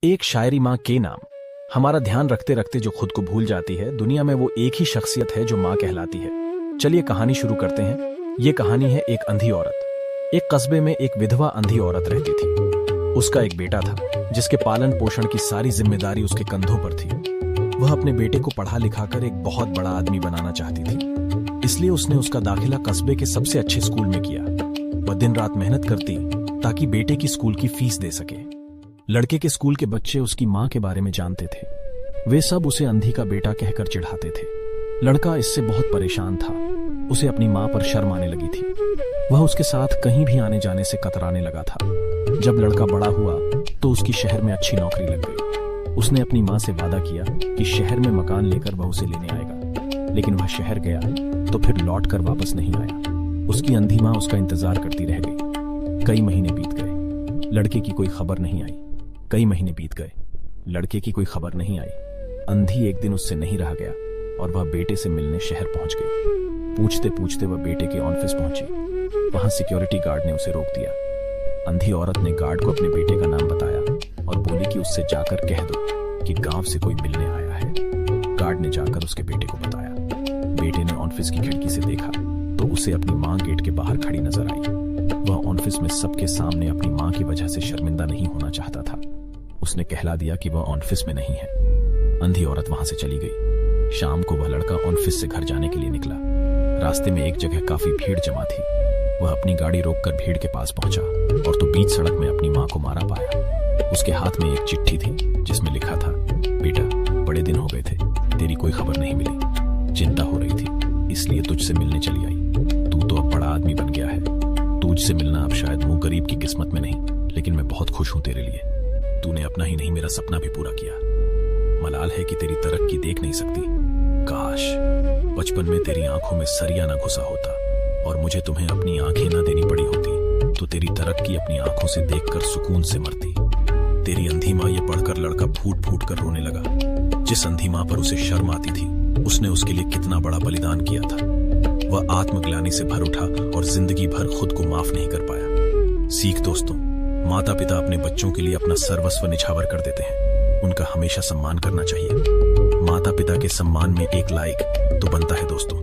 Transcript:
एक शायरी माँ के नाम। हमारा ध्यान रखते रखते जो खुद को भूल जाती है, दुनिया में वो एक ही शख्सियत है जो माँ कहलाती है। चलिए कहानी शुरू करते हैं। ये कहानी है एक अंधी औरत। एक कस्बे में एक विधवा अंधी औरत रहती थी। उसका एक बेटा था जिसके पालन पोषण की सारी जिम्मेदारी उसके कंधों पर थी। वह अपने बेटे को पढ़ा लिखाकर एक बहुत बड़ा आदमी बनाना चाहती थी, इसलिए उसने उसका दाखिला कस्बे के सबसे अच्छे स्कूल में किया। वह दिन रात मेहनत करती ताकि बेटे की स्कूल की फीस दे सके। लड़के के स्कूल के बच्चे उसकी माँ के बारे में जानते थे। वे सब उसे अंधी का बेटा कहकर चिढ़ाते थे। लड़का इससे बहुत परेशान था। उसे अपनी माँ पर शर्म आने लगी थी। वह उसके साथ कहीं भी आने जाने से कतराने लगा था। जब लड़का बड़ा हुआ तो उसकी शहर में अच्छी नौकरी लग गई। उसने अपनी माँ से वादा किया कि शहर में मकान लेकर वह उसे लेने आएगा, लेकिन वह शहर गया तो फिर लौट कर वापस नहीं आया। उसकी अंधी माँ उसका इंतजार करती रह गई। कई महीने बीत गए, लड़के की कोई खबर नहीं आई। कई महीने बीत गए, लड़के की कोई खबर नहीं आई। अंधी एक दिन उससे नहीं रह गया और वह बेटे से मिलने शहर पहुंच गई। पूछते पूछते वह बेटे के ऑफिस पहुंची। वहां सिक्योरिटी गार्ड ने उसे रोक दिया। अंधी औरत ने गार्ड को अपने बेटे का नाम बताया और बोली कि उससे जाकर कह दो कि गांव से कोई मिलने आया है। गार्ड ने जाकर उसके बेटे को बताया। बेटे ने ऑफिस की खिड़की से देखा तो उसे अपनी माँ गेट के बाहर खड़ी नजर आई। वह ऑफिस में सबके सामने अपनी माँ की वजह से शर्मिंदा नहीं होना चाहता था। उसने कहला दिया कि वह ऑफिस में नहीं है। अंधी औरत वहां से चली गई। शाम को वह लड़का ऑफिस से घर जाने के लिए निकला। रास्ते में एक जगह काफी भीड़ जमा थी। वह अपनी गाड़ी रोककर भीड़ के पास पहुंचा और तो बीच सड़क में अपनी माँ को मारा पाया। उसके हाथ में एक चिट्ठी थी जिसमें लिखा था, बेटा बड़े दिन हो गए थे, तेरी कोई खबर नहीं मिली। चिंता हो रही थी इसलिए तुझसे मिलने चली आई। तू तो अब बड़ा आदमी बन गया है। तुझसे मिलना अब शायद मुंह गरीब की किस्मत में नहीं, लेकिन मैं बहुत खुश हूं तेरे लिए। तूने अपना ही नहीं मेरा सपना भी पूरा किया। मलाल है कि तेरी तरक्की देख नहीं सकती। काश बचपन में तेरी आंखों में सरिया ना घुसा होता और मुझे तुम्हें अपनी आंखें ना देनी पड़ी होती, तो तेरी तरक्की अपनी आंखों से देखकर सुकून से मरती। तेरी अंधी माँ ये पढ़कर लड़का फूट फूट कर रोने लगा। जिस अंधी माँ पर उसे शर्म आती थी, उसने उसके लिए कितना बड़ा बलिदान किया था। वह आत्मग्लानि से भर उठा और जिंदगी भर खुद को माफ नहीं कर पाया। सीख दोस्तों, माता पिता अपने बच्चों के लिए अपना सर्वस्व निछावर कर देते हैं। उनका हमेशा सम्मान करना चाहिए। माता पिता के सम्मान में एक लायक तो बनता है दोस्तों।